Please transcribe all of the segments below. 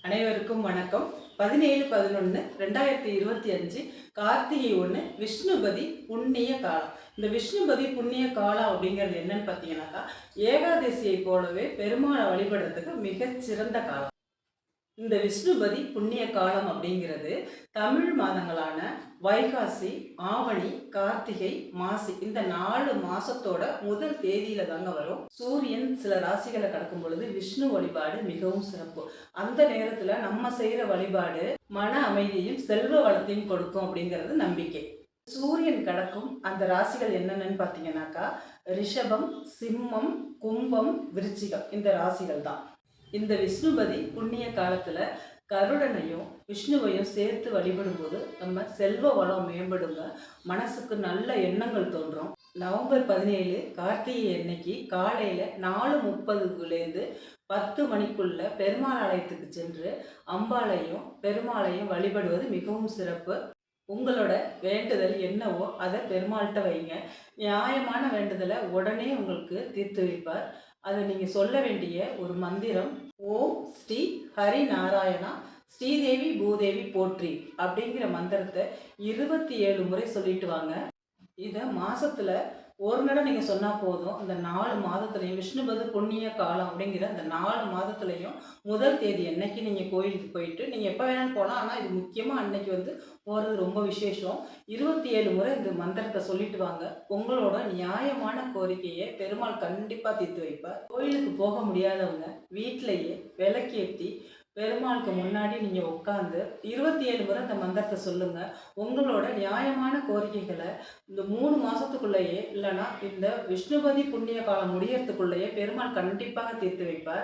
அனைவருக்கும் வணக்கம். 17/11/2025 கார்த்திகை 1 விஷ்ணுபதி புண்ணிய காலம். இந்த விஷ்ணுபதி புண்ணிய காலம் அப்படிங்கிறது என்னன்னு பார்த்தீங்கன்னாக்கா, ஏகாதசியை போலவே பெருமாளை வழிபடுறதுக்கு மிகச்சிறந்த காலம். இந்த விஷ்ணுபதி புண்ணிய காலம் அப்படிங்கிறது தமிழ் மாதங்களான வைகாசி, ஆவணி, கார்த்திகை, மாசி இந்த 4 மாசத்தோட முதல் தேதியில தாங்க வரும். சூரியன் சில ராசிகளை கடக்கும் பொழுது விஷ்ணு வழிபாடு மிகவும் சிறப்பு. அந்த நேரத்துல நம்ம செய்யற வழிபாடு மன அமைதியையும் செல்வ வளத்தையும் கொடுக்கும் அப்படிங்கிறது நம்பிக்கை. சூரியன் கடக்கும் அந்த ராசிகள் என்னென்னு பார்த்தீங்கன்னாக்கா, ரிஷபம், சிம்மம், கும்பம், விருச்சிகம் இந்த ராசிகள் தான். இந்த விஷ்ணுபதி புண்ணிய காலத்துல கருடனையும் விஷ்ணுவையும் சேர்த்து வழிபடும் போது நம்ம செல்வ வளம் மேம்படுங்க, மனசுக்கு நல்ல எண்ணங்கள் தோன்றும். நவம்பர் 17 கார்த்திகை அன்னைக்கு காலையில 4:30 10 மணிக்குள்ள பெருமாள் ஆலயத்துக்கு சென்று அம்பாளையும் பெருமாளையும் வழிபடுவது மிகவும் சிறப்பு. உங்களோட வேண்டுதல் என்னவோ அதை பெருமாள்கிட்ட வைங்க. நியாயமான வேண்டுதலை உடனே உங்களுக்கு தீர்த்து வைப்பார். அதை நீங்கள் சொல்ல வேண்டிய ஒரு மந்திரம், ஓம் ஸ்ரீ ஹரி நாராயணா ஸ்ரீதேவி பூதேவி போற்றி அப்படிங்கிற மந்திரத்தை 27 முறை சொல்லிட்டு வாங்க. இதை மாசத்துல ஒரு நடம் நீங்கள் சொன்னால் போதும். அந்த 4 மாதத்துலையும் விஷ்ணுபதி புண்ணிய காலம் அப்படிங்கிற அந்த 4 மாதத்துலையும் முதல் தேதி அன்னைக்கு நீங்கள் கோயிலுக்கு போயிட்டு நீங்கள் எப்போ வேணாலும் போகலாம். ஆனால் இது முக்கியமாக அன்னைக்கு போகிறது ரொம்ப விசேஷம். 27 முறை இந்த மந்திரத்தை சொல்லிட்டு வாங்க. உங்களோட நியாயமான கோரிக்கையை பெருமாள் கண்டிப்பாக தீர்த்து வைப்பார். கோயிலுக்கு போக முடியாதவங்க வீட்டிலையே விளக்கேற்றி பெருமாளுக்கு முன்னாடி நீங்கள் உட்காந்து 27 முறை அந்த மந்திரத்தை சொல்லுங்கள். உங்களோட நியாயமான கோரிக்கைகளை இந்த 3 மாதத்துக்குள்ளேயே இல்லைன்னா இந்த விஷ்ணுபதி புண்ணிய காலம் முடியறதுக்குள்ளேயே பெருமாள் கண்டிப்பாக தீர்த்து வைப்பார்.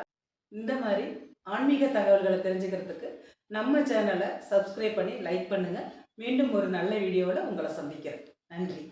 இந்த மாதிரி ஆன்மீக தகவல்களை தெரிஞ்சுக்கிறதுக்கு நம்ம சேனலை சப்ஸ்கிரைப் பண்ணி லைக் பண்ணுங்கள். மீண்டும் ஒரு நல்ல வீடியோவில் உங்களை சந்திக்கிறேன். நன்றி.